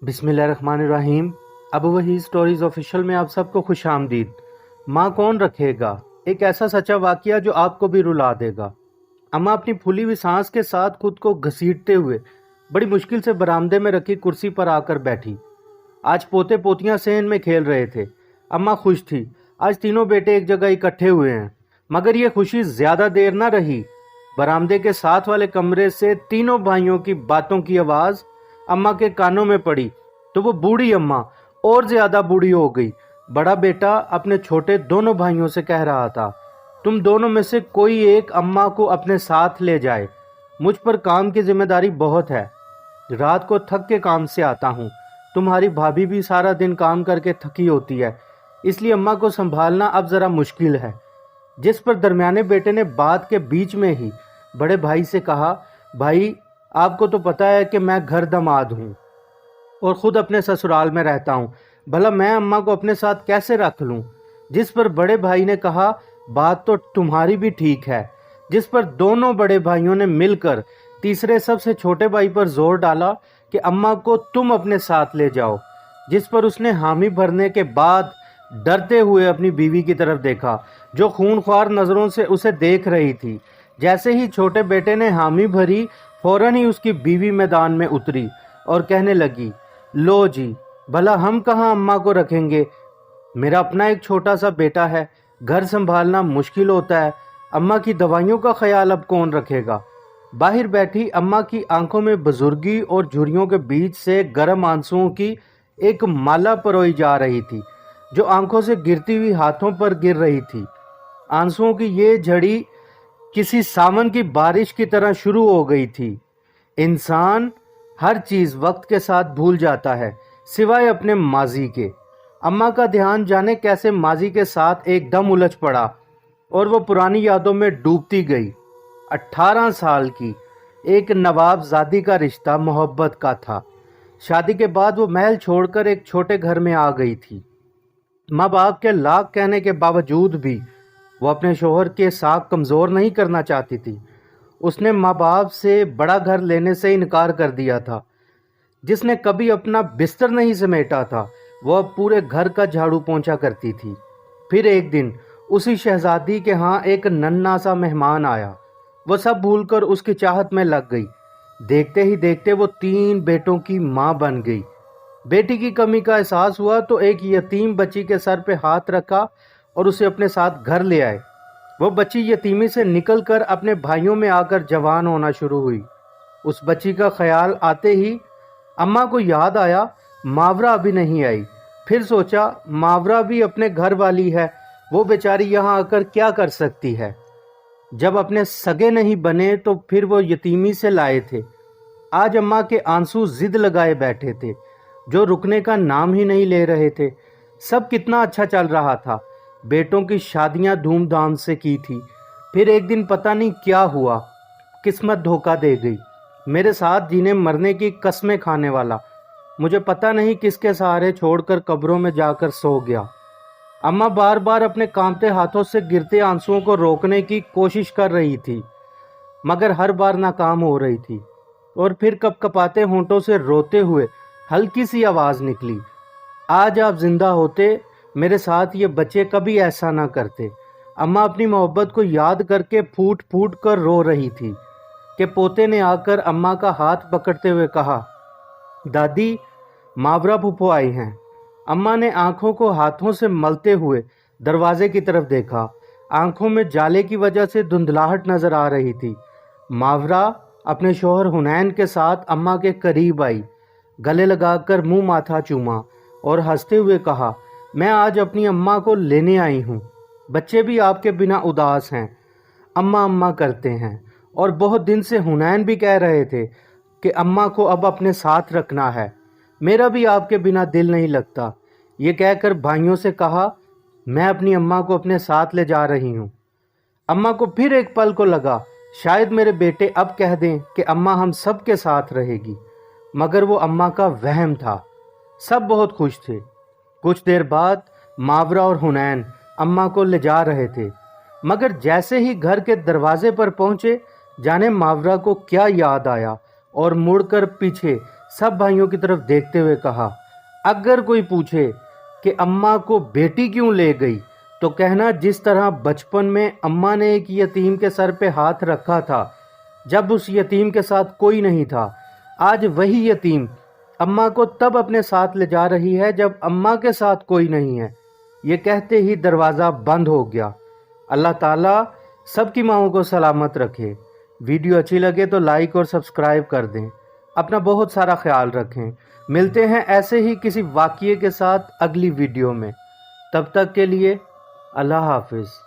बिस्मिल्लाहिर्रहमानिर्रहीम। अबू वही stories official में आप सबको खुश आमदीद। माँ कौन रखेगा, एक ऐसा सच्चा वाकया जो आपको भी रुला देगा। अम्मा अपनी फूली हुई सांस के साथ खुद को घसीटते हुए बड़ी मुश्किल से बरामदे में रखी कुर्सी पर आकर बैठी। आज पोते पोतियां सेन में खेल रहे थे। अम्मा खुश थी। आज तीनों बेटे एक जगह इकट्ठे हुए हैं। मगर ये खुशी ज्यादा देर न रही। बरामदे के साथ वाले कमरे से तीनों भाइयों की बातों की आवाज अम्मा के कानों में पड़ी तो वो बूढ़ी अम्मा और ज्यादा बूढ़ी हो गई। बड़ा बेटा अपने छोटे दोनों भाइयों से कह रहा था, तुम दोनों में से कोई एक अम्मा को अपने साथ ले जाए। मुझ पर काम की जिम्मेदारी बहुत है। रात को थक के काम से आता हूँ। तुम्हारी भाभी भी सारा दिन काम करके थकी होती है, इसलिए अम्मा को संभालना अब जरा मुश्किल है। जिस पर दरमियाने बेटे ने बात के बीच में ही बड़े भाई से कहा, भाई आपको तो पता है कि मैं घर दामाद हूँ और खुद अपने ससुराल में रहता हूँ, भला मैं अम्मा को अपने साथ कैसे रख लूँ। जिस पर बड़े भाई ने कहा, बात तो तुम्हारी भी ठीक है। जिस पर दोनों बड़े भाइयों ने मिलकर तीसरे सबसे छोटे भाई पर जोर डाला कि अम्मा को तुम अपने साथ ले जाओ। जिस पर उसने हामी भरने के बाद डरते हुए अपनी बीवी की तरफ देखा जो खूनख्वार नजरों से उसे देख रही थी। जैसे ही छोटे बेटे ने हामी भरी, फौरन ही उसकी बीवी मैदान में उतरी और कहने लगी, लो जी, भला हम कहाँ अम्मा को रखेंगे। मेरा अपना एक छोटा सा बेटा है, घर संभालना मुश्किल होता है। अम्मा की दवाइयों का ख्याल अब कौन रखेगा। बाहर बैठी अम्मा की आंखों में बुजुर्गी और झुर्रियों के बीच से गर्म आंसुओं की एक माला परोई जा रही थी जो आंखों से गिरती हुई हाथों पर गिर रही थी। आंसुओं की ये झड़ी किसी सावन की बारिश की तरह शुरू हो गई थी। इंसान हर चीज वक्त के साथ भूल जाता है सिवाय अपने माजी के। अम्मा का ध्यान जाने कैसे माजी के साथ एकदम उलझ पड़ा और वो पुरानी यादों में डूबती गई। 18 साल की एक नवाबजादी का रिश्ता मोहब्बत का था। शादी के बाद वो महल छोड़कर एक छोटे घर में आ गई थी। माँ बाप के लाख कहने के बावजूद भी वो अपने शोहर के साथ कमज़ोर नहीं करना चाहती थी। उसने माँ बाप से बड़ा घर लेने से इनकार कर दिया था। जिसने कभी अपना बिस्तर नहीं समेटा था वो अब पूरे घर का झाड़ू पोंछा करती थी। फिर एक दिन उसी शहजादी के यहाँ एक नन्हा सा मेहमान आया। वो सब भूलकर उसकी चाहत में लग गई। देखते ही देखते वो 3 बेटों की माँ बन गई। बेटी की कमी का एहसास हुआ तो एक यतीम बच्ची के सर पे हाथ रखा और उसे अपने साथ घर ले आए। वो बच्ची यतीमी से निकलकर अपने भाइयों में आकर जवान होना शुरू हुई। उस बच्ची का ख्याल आते ही अम्मा को याद आया, मावरा अभी नहीं आई। फिर सोचा, मावरा भी अपने घर वाली है, वो बेचारी यहाँ आकर क्या कर सकती है। जब अपने सगे नहीं बने तो फिर वो यतीमी से लाए थे। आज अम्मा के आंसू जिद लगाए बैठे थे जो रुकने का नाम ही नहीं ले रहे थे। सब कितना अच्छा चल रहा था। बेटों की शादियां धूमधाम से की थी। फिर एक दिन पता नहीं क्या हुआ, किस्मत धोखा दे गई। मेरे साथ जीने मरने की कस्में खाने वाला मुझे पता नहीं किसके सहारे छोड़कर कब्रों में जाकर सो गया। अम्मा बार बार अपने कांपते हाथों से गिरते आंसुओं को रोकने की कोशिश कर रही थी मगर हर बार नाकाम हो रही थी। और फिर कपकपाते होंठों से रोते हुए हल्की सी आवाज निकली, आज आप जिंदा होते मेरे साथ ये बच्चे कभी ऐसा ना करते। अम्मा अपनी मोहब्बत को याद करके फूट फूट कर रो रही थी कि पोते ने आकर अम्मा का हाथ पकड़ते हुए कहा, दादी, मावरा फूफो आई हैं। अम्मा ने आंखों को हाथों से मलते हुए दरवाजे की तरफ देखा। आंखों में जाले की वजह से धुंधलाहट नजर आ रही थी। मावरा अपने शौहर हुनैन के साथ अम्मा के करीब आई, गले लगाकर मुंह माथा चूमा और हंसते हुए कहा, मैं आज अपनी अम्मा को लेने आई हूँ। बच्चे भी आपके बिना उदास हैं, अम्मा अम्मा करते हैं और बहुत दिन से हुनैन भी कह रहे थे कि अम्मा को अब अपने साथ रखना है। मेरा भी आपके बिना दिल नहीं लगता। ये कहकर भाइयों से कहा, मैं अपनी अम्मा को अपने साथ ले जा रही हूँ। अम्मा को फिर एक पल को लगा, शायद मेरे बेटे अब कह दें कि अम्मा हम सब के साथ रहेगी, मगर वो अम्मा का वहम था। सब बहुत खुश थे। कुछ देर बाद मावरा और हुनैन अम्मा को ले जा रहे थे मगर जैसे ही घर के दरवाजे पर पहुंचे, जाने मावरा को क्या याद आया और मुड़कर पीछे सब भाइयों की तरफ देखते हुए कहा, अगर कोई पूछे कि अम्मा को बेटी क्यों ले गई تو کہنا جس طرح بچپن میں اماں نے ایک یتیم کے سر پہ ہاتھ رکھا تھا جب اس یتیم کے ساتھ کوئی نہیں تھا، آج وہی یتیم اماں کو تب اپنے ساتھ لے جا رہی ہے جب اماں کے ساتھ کوئی نہیں ہے۔ یہ کہتے ہی دروازہ بند ہو گیا۔ اللہ تعالیٰ سب کی ماؤں کو سلامت رکھے۔ ویڈیو اچھی لگے تو لائک اور سبسکرائب کر دیں۔ اپنا بہت سارا خیال رکھیں۔ ملتے ہیں ایسے ہی کسی واقعے کے ساتھ اگلی ویڈیو میں۔ تب تک کے لیے اللہ حافظ۔